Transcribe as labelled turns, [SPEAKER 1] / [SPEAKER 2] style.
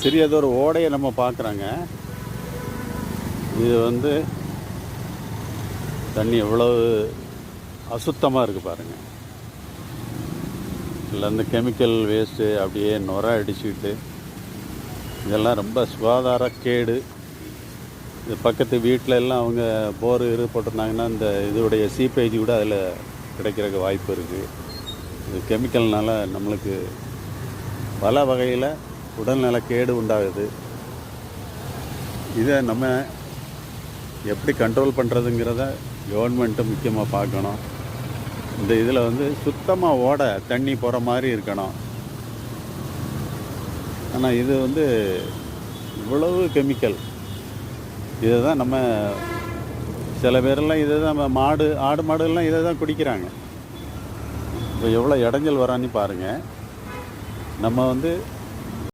[SPEAKER 1] சிறியதொரு ஓடையை நம்ம பார்க்குறோங்க. இது வந்து தண்ணி எவ்வளவு அசுத்தமாக இருக்குது பாருங்கள். இதில் இந்த கெமிக்கல் வேஸ்ட்டு அப்படியே நுர அடிச்சுக்கிட்டு இதெல்லாம் ரொம்ப சுகாதார கேடு. இது பக்கத்து வீட்டில் எல்லாம் அவங்க போர் போட்டிருந்தாங்கன்னா இந்த இதோடைய சீப்பேஜ் கூட அதில் கிடைக்கிறதுக்கு வாய்ப்பு இருக்குது. இது கெமிக்கல்னால நம்மளுக்கு பல வகையில் உடல்நல கேடு உண்டாகுது. இதை நம்ம எப்படி கண்ட்ரோல் பண்ணுறதுங்கிறத கவர்மெண்ட்டு முக்கியமாக பார்க்கணும். இந்த இதில் வந்து சுத்தமாக ஓட தண்ணி போகிற மாதிரி இருக்கணும். ஆனால் இது வந்து இவ்வளவு கெமிக்கல். இதை தான் நம்ம சில பேரெல்லாம் இதை தான் ஆடு மாடுலாம் இதை தான் குடிக்கிறாங்க. இப்போ எவ்வளோ இடைஞ்சல் வரான்னு பாருங்கள். நம்ம வந்து